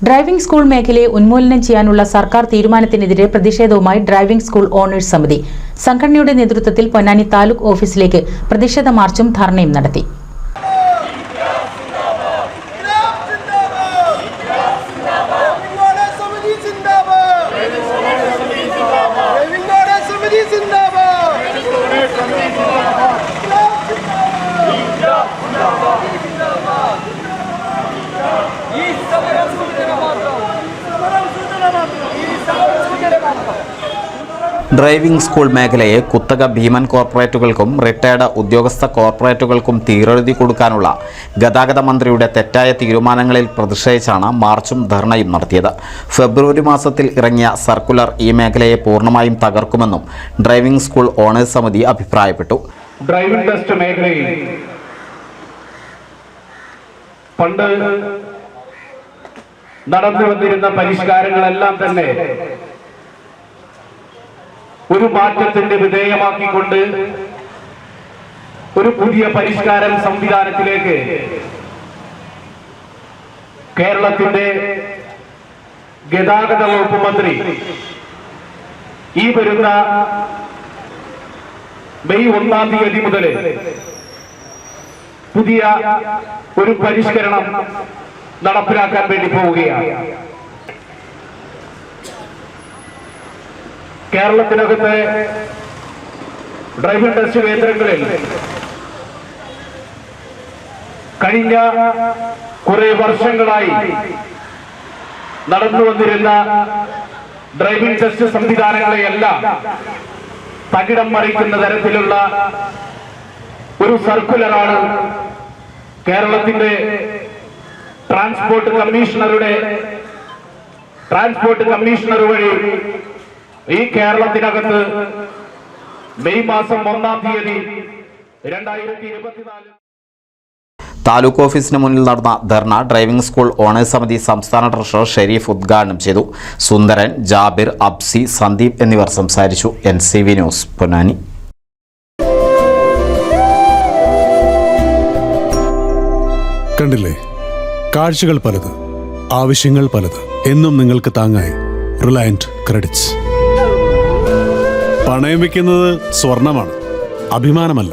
Driving school മേഖലയെ ഉന്മൂലനം ചെയ്യാനുള്ള സർക്കാർ തീരുമാനത്തിനെതിരെ പ്രതിഷേധവുമായി ഡ്രൈവിംഗ് സ്കൂൾ ഓണേഴ്സ് സമിതി സംഘടനയുടെ നേതൃത്വത്തിൽ പൊന്നാനി താലൂക്ക് ഓഫീസിലേക്ക് പ്രതിഷേധ മാർച്ചും ധർണയും നടത്തി. ഡ്രൈവിംഗ് സ്കൂൾ മേഖലയെ കുത്തക ഭീമൻ കോർപ്പറേറ്റുകൾക്കും റിട്ടയർഡ് ഉദ്യോഗസ്ഥ കോർപ്പറേറ്റുകൾക്കും തീരെഴുതി കൊടുക്കാനുള്ള ഗതാഗത മന്ത്രിയുടെ തെറ്റായ തീരുമാനങ്ങളിൽ പ്രതിഷേധിച്ചാണ് മാർച്ചും ധർണയും നടത്തിയത്. ഫെബ്രുവരി മാസത്തിൽ ഇറങ്ങിയ സർക്കുലർ ഈ മേഖലയെ പൂർണ്ണമായും തകർക്കുമെന്നും ഡ്രൈവിംഗ് സ്കൂൾ ഓണേഴ്സ് സമിതി അഭിപ്രായപ്പെട്ടു. ഡ്രൈവിംഗ് ടെസ്റ്റ് മേഖലയിൽ പണ്ട് നടന്നു വന്നിരുന്ന പരിഷ്കാരങ്ങളെല്ലാം തന്നെ ഒരു മാറ്റത്തിന്റെ വിധേയമാക്കിക്കൊണ്ട് ഒരു പുതിയ പരിഷ്കാരം സംവിധാനത്തിലേക്ക് കേരളത്തിന്റെ ഗതാഗത വകുപ്പ് മന്ത്രി ഈ വരുന്ന മെയ് 1-ാം തീയതി മുതൽ പുതിയ ഒരു പരിഷ്കരണം നടപ്പിലാക്കാൻ വേണ്ടി പോവുകയാണ്. കേരളത്തിനകത്തെ ഡ്രൈവിംഗ് ടെസ്റ്റ് കേന്ദ്രങ്ങളിൽ കഴിഞ്ഞ കുറെ വർഷങ്ങളായി നടന്നു വന്നിരുന്ന ഡ്രൈവിംഗ് ടെസ്റ്റ് സംവിധാനങ്ങളെയെല്ലാം തകിടം മറിക്കുന്ന തരത്തിലുള്ള ഒരു സർക്കുലറാണ് കേരളത്തിന്റെ ട്രാൻസ്പോർട്ട് കമ്മീഷണർ വഴി ഈ കേരളത്തിനകത്ത് മെയ് മാസം 1-ാം തീയതി 2024 താലൂക്ക് ഓഫീസിന് മുന്നിൽ നടന്ന ധർണ ഡ്രൈവിംഗ് സ്കൂൾ ഓണേഴ്സ് സമിതി സംസ്ഥാന ട്രഷറർ ഷെരീഫ് ഉദ്ഘാടനം ചെയ്തു. സുന്ദരൻ, ജാബിർ, അബ്സി, സന്ദീപ് എന്നിവർ സംസാരിച്ചു. NCV news, Ponnani. കണ്ടില്ലേ, കാഴ്ചകൾ പലത്, ആവശ്യങ്ങൾ പലത്. എന്നും നിങ്ങൾക്ക് താങ്ങായി റിലയൻറ്റ് ക്രെഡിറ്റ്സ്. പണയം വെക്കുന്നത് സ്വർണമാണ്, അഭിമാനമല്ല.